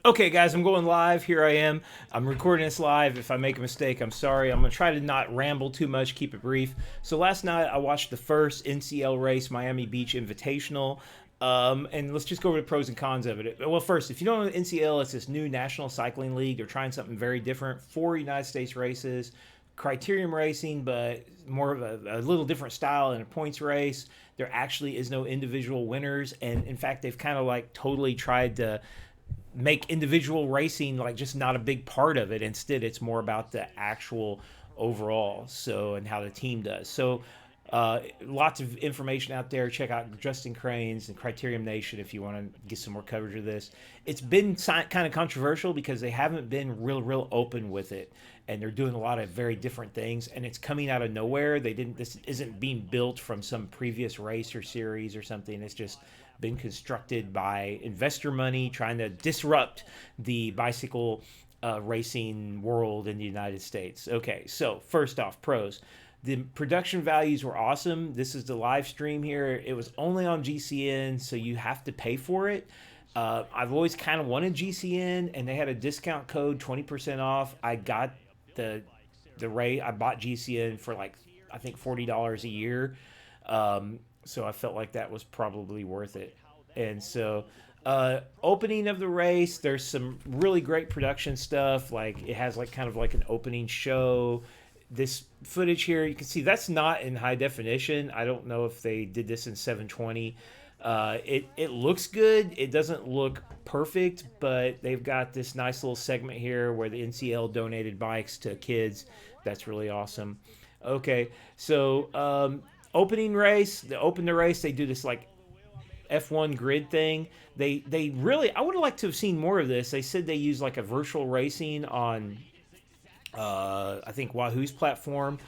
Okay, guys, I'm going live. Here I am. I'm recording this live. If I make a mistake, I'm sorry. I'm going to try to not ramble too much, keep it brief. So, last night I watched the first NCL race, Miami Beach Invitational. And let's just go over the pros and cons of it. Well, first, if you don't know NCL, it's this new National Cycling League. They're trying something very different. 4 United States races, criterium racing, but more of a little different style in a points race. There actually is no individual winners. And in fact, they've kind of like totally tried to make individual racing like just not a big part of it. Instead, it's more about the actual overall, so, and how the team does. So lots of information out there. Check out Justin Cranes and Criterium Nation if you want to get some more coverage of this. It's been kind of controversial because they haven't been real open with it, and they're doing a lot of very different things, and it's coming out of nowhere. This isn't being built from some previous race or series or something. It's just been constructed by investor money trying to disrupt the bicycle racing world in the United States. Okay, so first off, pros. The production values were awesome. This is the live stream here. It was only on GCN, so you have to pay for it. I've always kind of wanted GCN, and they had a discount code, 20% off. I got the rate. I bought GCN for like I think $40 a year. So I felt like that was probably worth it. And so, opening of the race, there's some really great production stuff. Like it has like kind of like an opening show. This footage here, you can see that's not in high definition. I don't know if they did this in 720. It looks good. It doesn't look perfect, but they've got this nice little segment here where the NCL donated bikes to kids. That's really awesome. Okay, so opening race, they open the race. They do this like F1 grid thing. They really, I would have liked to have seen more of this. They said they use like a virtual racing on I think Wahoo's platform,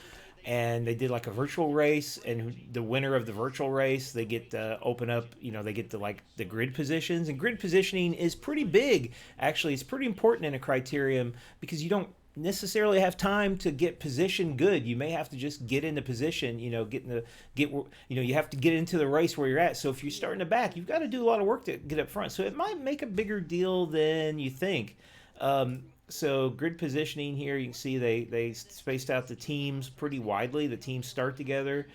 and they did like a virtual race, and the winner of the virtual race, they get to open up, they get to like the grid positions, and grid positioning is pretty big. Actually, it's pretty important in a criterium because you don't necessarily have time to get position good. You may have to just get into position, you have to get into the race where you're at. So if you're starting to back, you've got to do a lot of work to get up front. So it might make a bigger deal than you think. So grid positioning here, you can see they spaced out the teams pretty widely. The teams start together.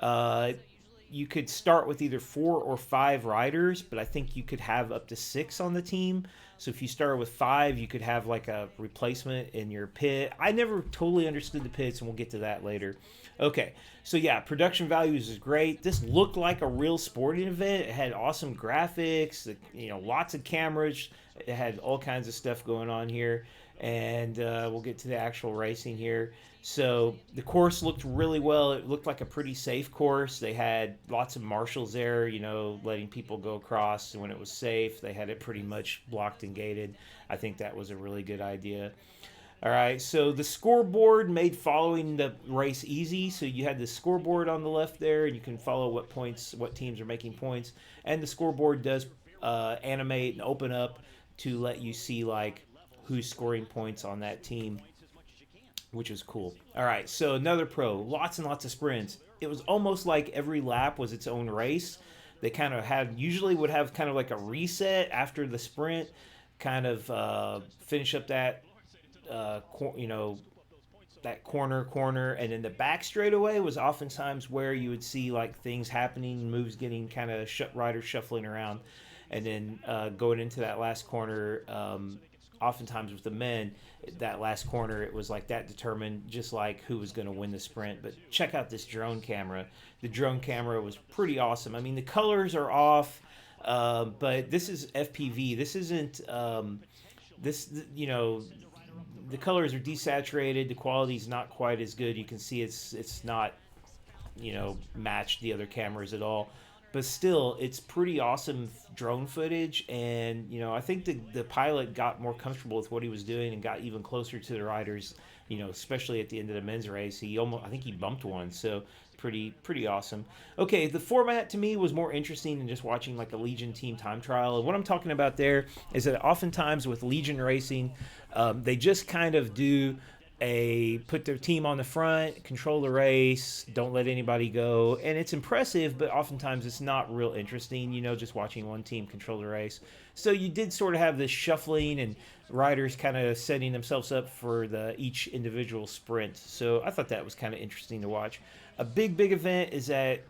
You could start with either 4 or 5 riders, but I think you could have up to 6 on the team. So if you start with 5, you could have like a replacement in your pit. I never totally understood the pits, and we'll get to that later. Okay, so yeah, production values is great. This looked like a real sporting event. It had awesome graphics, lots of cameras. It had all kinds of stuff going on here, and we'll get to the actual racing here. So the course looked really well. It looked like a pretty safe course. They had lots of marshals there, letting people go across when it was safe. They had it pretty much blocked and gated. I think that was a really good idea. All right, so the scoreboard made following the race easy. So you had the scoreboard on the left there, and you can follow what teams are making points. And the scoreboard does animate and open up to let you see like who's scoring points on that team, which is cool. All right, so another pro, lots and lots of sprints. It was almost like every lap was its own race. They kind of usually would have kind of like a reset after the sprint, kind of finish up that, that corner, and then the back straightaway was oftentimes where you would see like things happening, moves getting kind of riders shuffling around, and then going into that last corner. Oftentimes with the men, that last corner, it was like that determined just like who was going to win the sprint. But check out this drone camera. The drone camera was pretty awesome. I mean, the colors are off, but this is FPV. This isn't the colors are desaturated. The quality is not quite as good. You can see it's not matched the other cameras at all. But still, it's pretty awesome drone footage, and I think the pilot got more comfortable with what he was doing and got even closer to the riders. Especially at the end of the men's race, I think he bumped one, so pretty awesome. Okay, the format to me was more interesting than just watching like a Legion team time trial. And what I'm talking about there is that oftentimes with Legion racing, they just kind of do put their team on the front, control the race, don't let anybody go, and it's impressive, but oftentimes it's not real interesting, just watching one team control the race. So you did sort of have this shuffling and riders kind of setting themselves up for each individual sprint. So I thought that was kind of interesting to watch. A big event is that,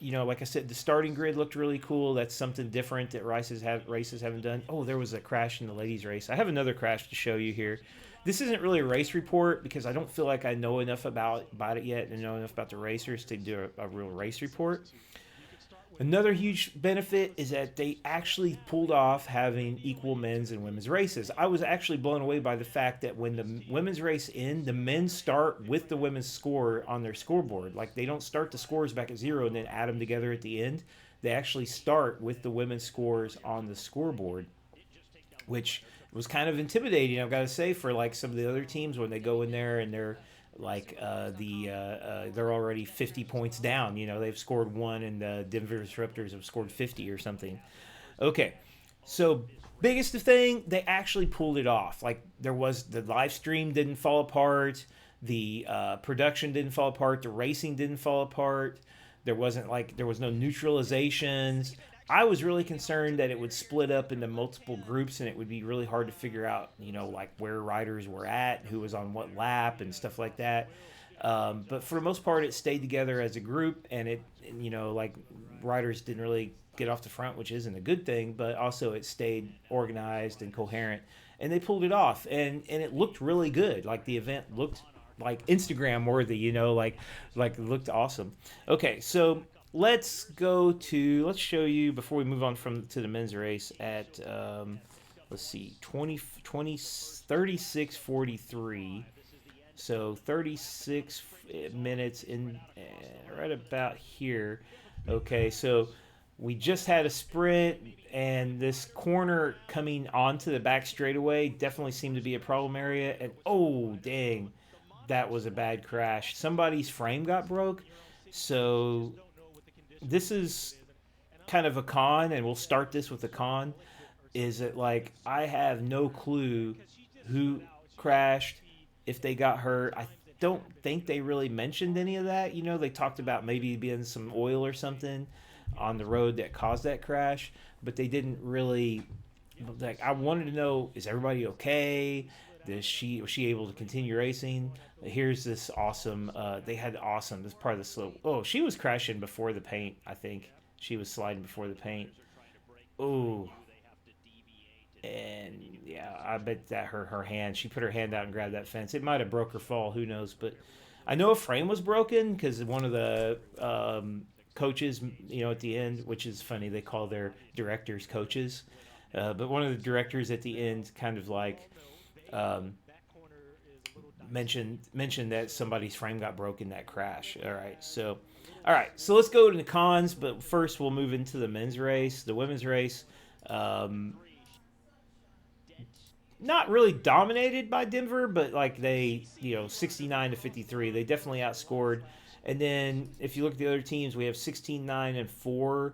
like I said, the starting grid looked really cool. That's something different that races haven't done. Oh, there was a crash in the ladies' race. I have another crash to show you here. This isn't really a race report because I don't feel like I know enough about it yet and know enough about the racers to do a real race report. Another huge benefit is that they actually pulled off having equal men's and women's races. I was actually blown away by the fact that when the women's race ends, the men start with the women's score on their scoreboard. Like, they don't start the scores back at 0 and then add them together at the end. They actually start with the women's scores on the scoreboard, which was kind of intimidating, I've got to say, for like some of the other teams when they go in there and they're like they're already 50 points down. They've scored 1 and the Dever Disruptors have scored 50 or something. Okay, so biggest thing, they actually pulled it off. Like, the live stream didn't fall apart, the production didn't fall apart, the racing didn't fall apart. There was no neutralizations. I was really concerned that it would split up into multiple groups and it would be really hard to figure out, like where riders were at, who was on what lap and stuff like that. But for the most part, it stayed together as a group, and like riders didn't really get off the front, which isn't a good thing, but also it stayed organized and coherent, and they pulled it off, and it looked really good. Like, the event looked like Instagram worthy, like it looked awesome. Okay, so let's show you before we move on to the men's race at let's see, 36:43. So 36 minutes in, right about here. Okay, so we just had a sprint, and this corner coming onto the back straightaway definitely seemed to be a problem area. And oh, dang, that was a bad crash. Somebody's frame got broke. So this is kind of a con, and we'll start this with a con, is that, like, I have no clue who crashed, if they got hurt. I don't think they really mentioned any of that. They talked about maybe being some oil or something on the road that caused that crash, but they didn't really, like, I wanted to know, is everybody okay? Was she able to continue racing? Here's this awesome, this part of the slope. Oh, she was crashing before the paint, I think. She was sliding before the paint. Oh. And yeah, I bet that her hand, she put her hand out and grabbed that fence. It might have broke her fall, who knows? But I know a frame was broken because one of the coaches, at the end, which is funny, they call their directors coaches. But one of the directors at the end kind of like mentioned that somebody's frame got broken in that crash. All right, so let's go to the cons, but first we'll move into the men's race. The women's race, not really dominated by Denver, but like they, 69-53, they definitely outscored. And then if you look at the other teams, we have 16-9-4,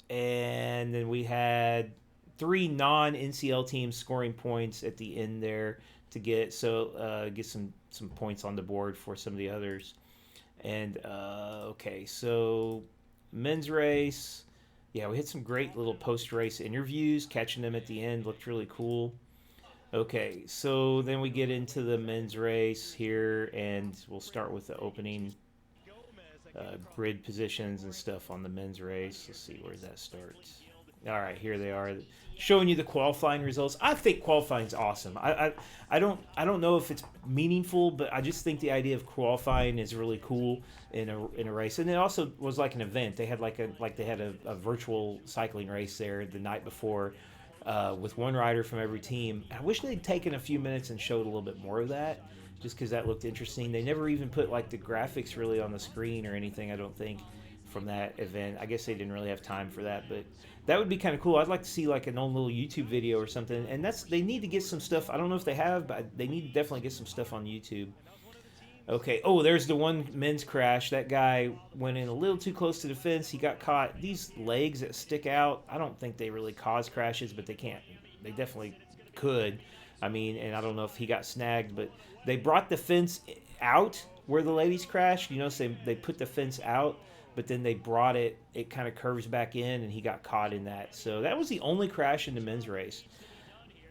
and then we had 3 non-NCL teams scoring points at the end there to get some points on the board for some of the others. And okay, so men's race, yeah, we had some great little post-race interviews. Catching them at the end looked really cool. Okay, so then we get into the men's race here, and we'll start with the opening grid positions and stuff on the men's race. Let's see, where that starts. All right, here they are, showing you the qualifying results. I think qualifying's awesome. I don't know if it's meaningful, but I just think the idea of qualifying is really cool in a race. And it also was like an event. They had a virtual cycling race there the night before, with one rider from every team. I wish they'd taken a few minutes and showed a little bit more of that, just because that looked interesting. They never even put like the graphics really on the screen or anything, I don't think, from that event. I guess they didn't really have time for that, but that would be kind of cool. I'd like to see like an old little YouTube video or something. And they need to get some stuff. I don't know if they have, but they need to definitely get some stuff on YouTube. Okay. Oh, there's the one men's crash. That guy went in a little too close to the fence. He got caught. These legs that stick out, I don't think they really cause crashes, but they can't. They definitely could. I mean, and I don't know if he got snagged, but they brought the fence out where the ladies crashed. So they put the fence out, but then they brought it. It kind of curves back in, and he got caught in that. So that was the only crash in the men's race.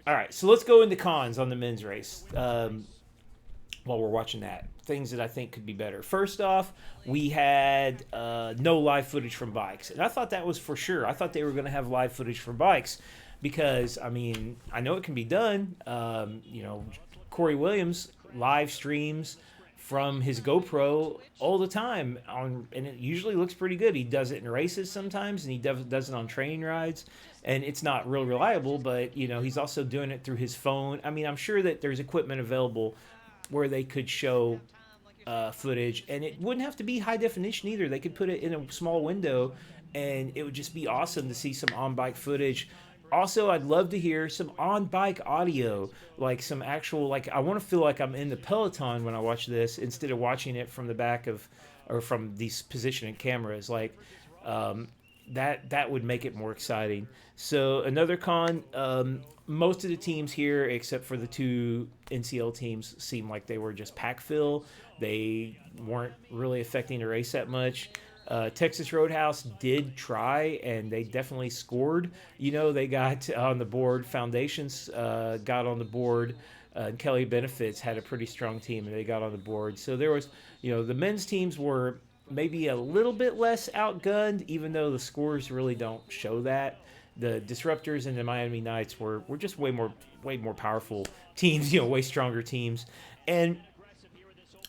All right, so let's go into cons on the men's race. While we're watching that, things that I think could be better. First off, we had no live footage from bikes, and I thought that was for sure. I thought they were going to have live footage from bikes because, I mean, I know it can be done. Corey Williams live streams from his GoPro all the time and it usually looks pretty good. He does it in races sometimes, and he does it on training rides, and it's not real reliable, but he's also doing it through his phone. I mean, I'm sure that there's equipment available where they could show footage, and it wouldn't have to be high definition either. They could put it in a small window, and it would just be awesome to see some on-bike footage. Also, I'd love to hear some on-bike audio, like some actual, like I want to feel like I'm in the peloton when I watch this instead of watching it from the back of, or from these positioning cameras. Like that would make it more exciting. So another con, most of the teams here, except for the two NCL teams, seem like they were just pack fill. They weren't really affecting the race that much. Texas Roadhouse did try, and they definitely scored. They got on the board. Foundations got on the board. Kelly Benefits had a pretty strong team, and they got on the board. So there was, the men's teams were maybe a little bit less outgunned, even though the scores really don't show that. The Disruptors and the Miami Knights were just way more powerful teams, way stronger teams. And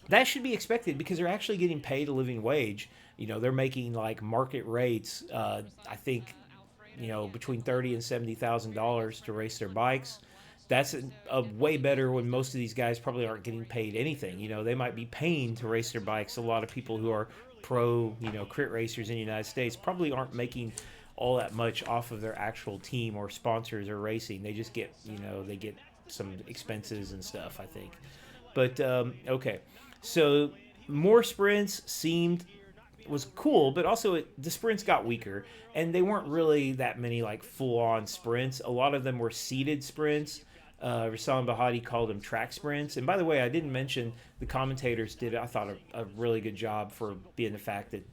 that should be expected because they're actually getting paid a living wage. They're making like market rates. I think, between $30,000 and $70,000 to race their bikes. That's a way better when most of these guys probably aren't getting paid anything. They might be paying to race their bikes. A lot of people who are pro, crit racers in the United States probably aren't making all that much off of their actual team or sponsors or racing. They just get, they get some expenses and stuff, I think. But, okay. So more sprints was cool, but also the sprints got weaker, and they weren't really that many like full-on sprints. A lot of them were seated sprints. Rasam Bahati called them track sprints. And by the way, I didn't mention the commentators did, I thought, a really good job for being the fact that,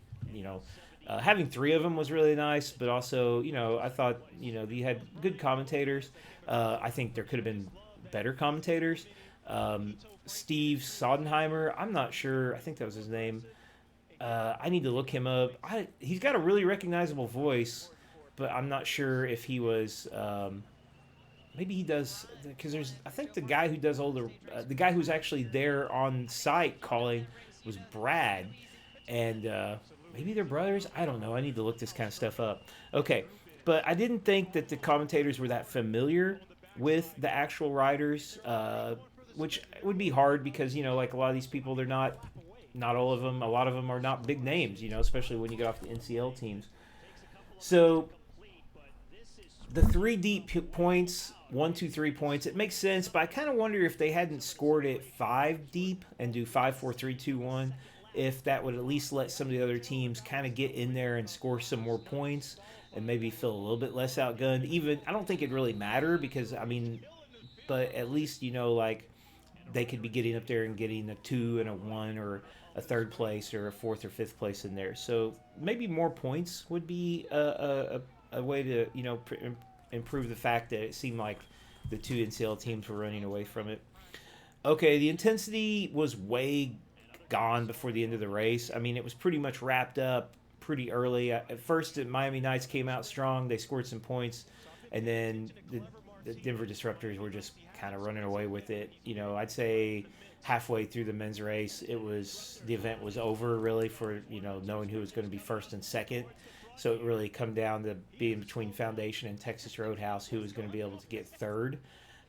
having three of them was really nice, but also, I thought, you had good commentators. I think there could have been better commentators. Steve Sodenheimer, I'm not sure. I think that was his name. I need to look him up. He's got a really recognizable voice, but I'm not sure if he was. Maybe he does, because I think the guy who does the guy who's actually there on site calling was Brad, and maybe they're brothers. I don't know. I need to look this kind of stuff up. Okay, but I didn't think that the commentators were that familiar with the actual riders, which would be hard because like a lot of these people, they're not all of them. A lot of them are not big names, especially when you get off the NCL teams. So the 3 deep points, 1, 2, 3 points, it makes sense, but I kind of wonder if they hadn't scored it 5 deep and do 5, 4, 3, 2, 1, if that would at least let some of the other teams kind of get in there and score some more points and maybe feel a little bit less outgunned. Even, I don't think it'd really matter because, but at least, like they could be getting up there and getting a 2 and a 1 or a 3rd place or a 4th or 5th place in there. So maybe more points would be a way to, improve the fact that it seemed like the 2 NCL teams were running away from it. Okay, the intensity was way gone before the end of the race. It was pretty much wrapped up pretty early. At first, the Miami Knights came out strong. They scored some points, and then the Dever Disruptors were just kind of running away with it. I'd say halfway through the men's race, the event was over really for, knowing who was going to be first and second. So it really come down to being between Foundation and Texas Roadhouse who was going to be able to get third.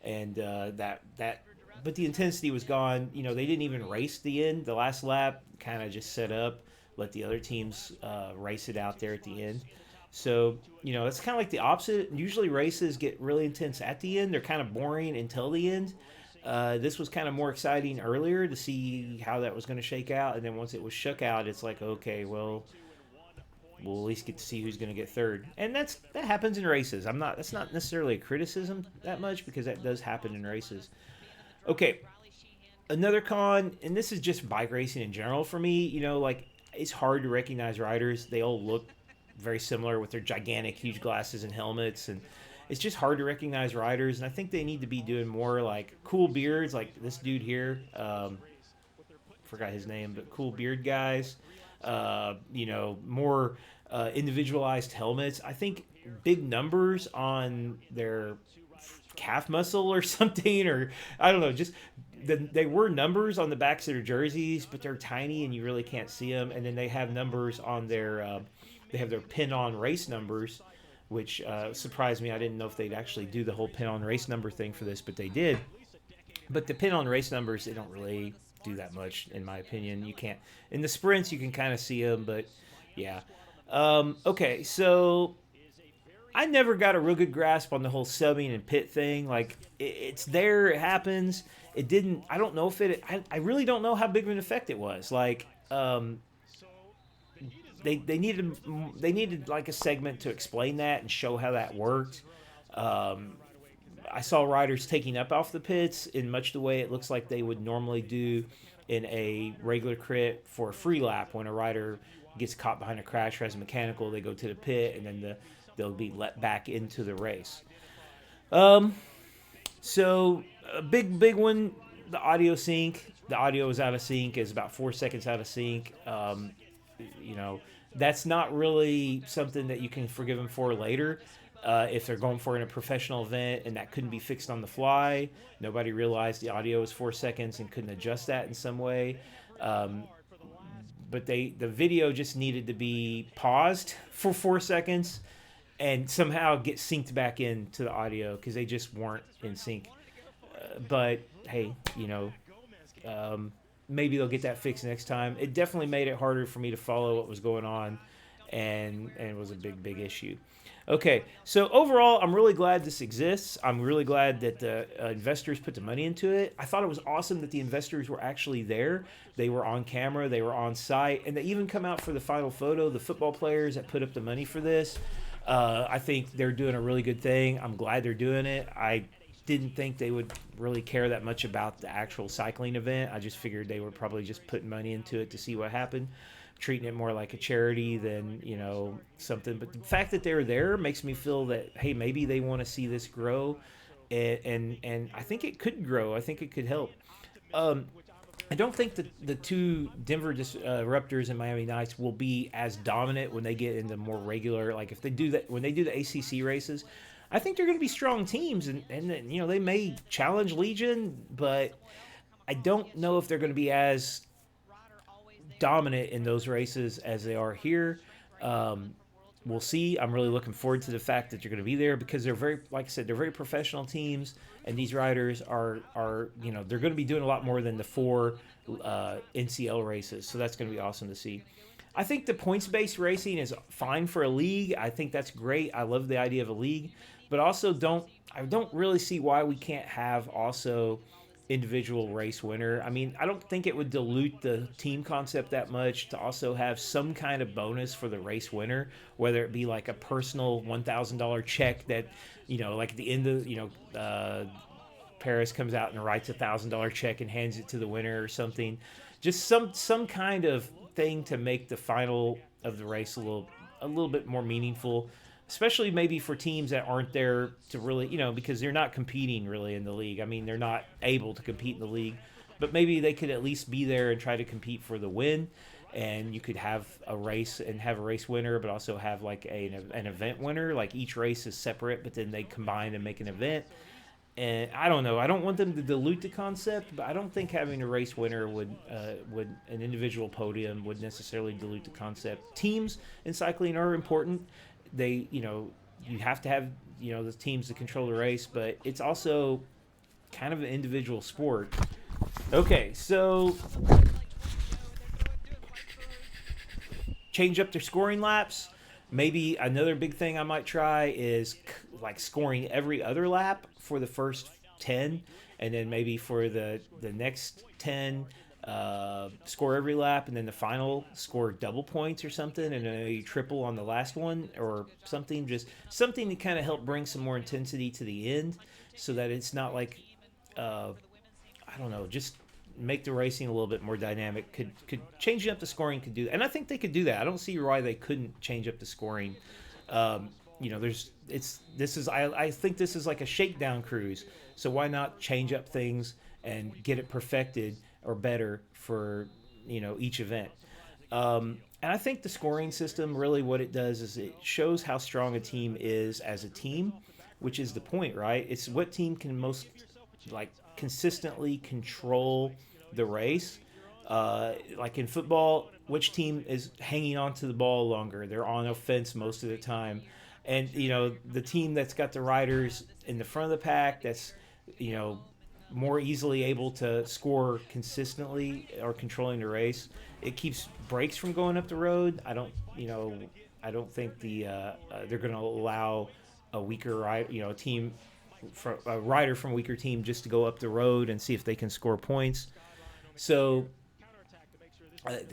And but the intensity was gone. They didn't even race the end. The last lap kind of just set up, let the other teams race it out there at the end. So, it's kind of like the opposite. Usually races get really intense at the end. They're kind of boring until the end. This was kind of more exciting earlier to see how that was going to shake out. And then once it was shook out, it's like, okay, well, we'll at least get to see who's going to get third. And that happens in races. That's not necessarily a criticism that much, because that does happen in races. Okay, another con, and this is just bike racing in general for me. Like, it's hard to recognize riders. They all look very similar with their gigantic, huge glasses and helmets, and it's just hard to recognize riders. And I think they need to be doing more like cool beards, like this dude here. Forgot his name, but cool beard guys. More individualized helmets. I think big numbers on their calf muscle or something, or I don't know, just they were numbers on the backs of their jerseys, but they're tiny and you really can't see them. And then they have numbers on their they have their pin on race numbers, which surprised me. I didn't know if they'd actually do the whole pin on race number thing for this, but they did. But the pin on race numbers, they don't really do that much, in my opinion. You can't, in the sprints you can kind of see them, but yeah. Okay, so I never got a real good grasp on the whole subbing and pit thing. Like, it's there, it happens. It didn't. I don't know if it. I really don't know how big of an effect it was. Like, they needed like a segment to explain that and show how that worked. I saw riders taking up off the pits in much the way it looks like they would normally do in a regular crit for a free lap. When a rider gets caught behind a crash or has a mechanical, they go to the pit and then they'll be let back into the race. So a big one, the audio sync. The audio is out of sync, is about 4 seconds out of sync. That's not really something that you can forgive them for later. If they're going for in a professional event and that couldn't be fixed on the fly, nobody realized the audio was 4 seconds and couldn't adjust that in some way. But the video just needed to be paused for 4 seconds and somehow get synced back into the audio, because they just weren't in sync. But hey, maybe they'll get that fixed next time. It definitely made it harder for me to follow what was going on, and it was a big issue. Okay, so overall, I'm really glad this exists. I'm really glad that the investors put the money into it. I thought it was awesome that the investors were actually there. They were on camera, they were on site, and they even come out for the final photo, the football players that put up the money for this. I think they're doing a really good thing. I'm glad they're doing it. I didn't think they would really care that much about the actual cycling event. I just figured they were probably just putting money into it to see what happened, treating it more like a charity than, something. But the fact that they're there makes me feel that, hey, maybe they want to see this grow, and I think it could grow. I think it could help. I don't think that the two Denver Disruptors and Miami Knights will be as dominant when they get into more regular, like if they do that, when they do the ACC races. I think they're going to be strong teams, and they may challenge Legion, but I don't know if they're going to be as dominant in those races as they are here. We'll see. I'm really looking forward to the fact that you're going to be there, because they're very, like I said, they're very professional teams, and these riders are they're going to be doing a lot more than the 4 NCL races. So that's going to be awesome to see. I think the points-based racing is fine for a league. I think that's great. I love the idea of a league, but also I don't really see why we can't have also individual race winner. I mean, I don't think it would dilute the team concept that much to also have some kind of bonus for the race winner, whether it be like a personal $1,000 check that, like at the end of, Paris comes out and writes $1,000 check and hands it to the winner or something. Just some kind of thing to make the final of the race a little bit more meaningful, especially maybe for teams that aren't there to really, because they're not competing really in the league. I mean, they're not able to compete in the league, but maybe they could at least be there and try to compete for the win. And you could have a race and have a race winner, but also have like an event winner. Like each race is separate, but then they combine and make an event. And I don't know. I don't want them to dilute the concept, but I don't think having a race winner would an individual podium would necessarily dilute the concept. Teams in cycling are important. They, you have to have, the teams to control the race, but it's also kind of an individual sport. Okay, so change up their scoring laps. Maybe another big thing I might try is like scoring every other lap for the first 10, and then maybe for the next 10, score every lap, and then the final score double points or something, and then you triple on the last one or something. Just something to kind of help bring some more intensity to the end, so that it's not like uh, I don't know, just make the racing a little bit more dynamic. Could changing up the scoring could do that, and I think they could do that. I don't see why they couldn't change up the scoring. Um, there's it's this is I think this is like a shakedown cruise. So why not change up things and get it perfected or better for each event? And I think the scoring system really what it does is it shows how strong a team is as a team, which is the point, right? It's what team can most like consistently control the race. Like in football, which team is hanging on to the ball longer? They're on offense most of the time. And, the team that's got the riders in the front of the pack that's, you know, more easily able to score consistently or controlling the race. It keeps breaks from going up the road. I don't think they're going to allow a weaker ride, a team, a rider from a weaker team just to go up the road and see if they can score points. So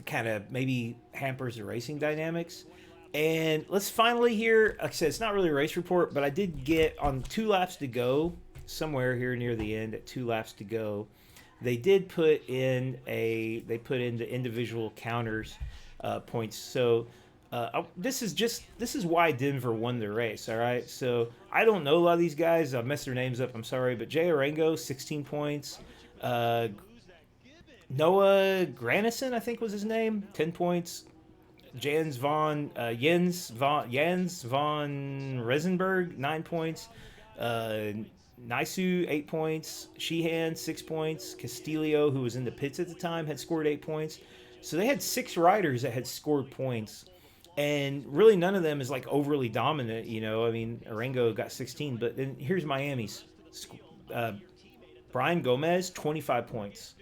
kind of maybe hampers the racing dynamics. And let's finally here, like I said, it's not really a race report, but I did get on 2 laps to go, somewhere here near the end at 2 laps to go, they did put in the individual counters points. So this is why Denver won the race. All right, so I don't know a lot of these guys. I messed their names up. I'm sorry, but Jay Arango 16 points. Noah Granison, I think was his name, 10 points. Jens von Resenberg 9 points. Nisu 8 points. Sheehan 6 points. Castillo, who was in the pits at the time, had scored 8 points. So they had 6 riders that had scored points, and really none of them is like overly dominant. I mean, Arango got 16, but then here's Miami's. Brian Gomez 25 points.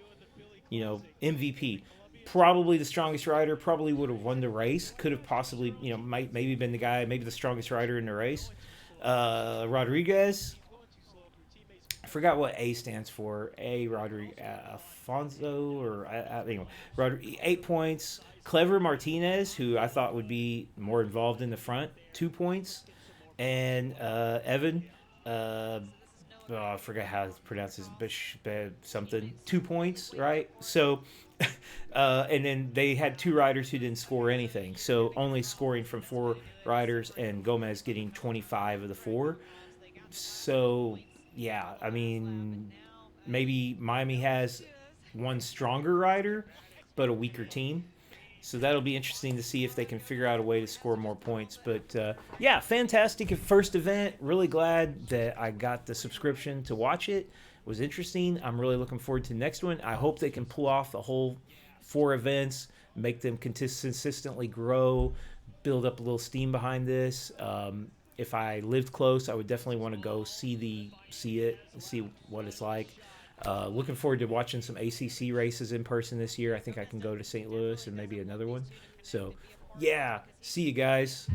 MVP. Probably the strongest rider, probably would have won the race. Could have possibly, maybe been the guy, maybe the strongest rider in the race. Rodriguez, I forgot what A stands for. Rodriguez, Alfonso, or anyway, 8 points. Clever Martinez, who I thought would be more involved in the front, 2 points. And Evan, I forgot how to pronounce his something. 2 points, right? So, and then they had 2 riders who didn't score anything. So only scoring from 4 riders, and Gomez getting 25 of the 4. So yeah, I mean, maybe Miami has one stronger rider, but a weaker team. So that'll be interesting to see if they can figure out a way to score more points. But yeah, fantastic first event. Really glad that I got the subscription to watch it. It was interesting. I'm really looking forward to the next one. I hope they can pull off the whole 4 events, make them consistently grow, build up a little steam behind this. If I lived close, I would definitely want to go see what it's like. Looking forward to watching some ACC races in person this year. I think I can go to St. Louis and maybe another one. So, yeah, see you guys.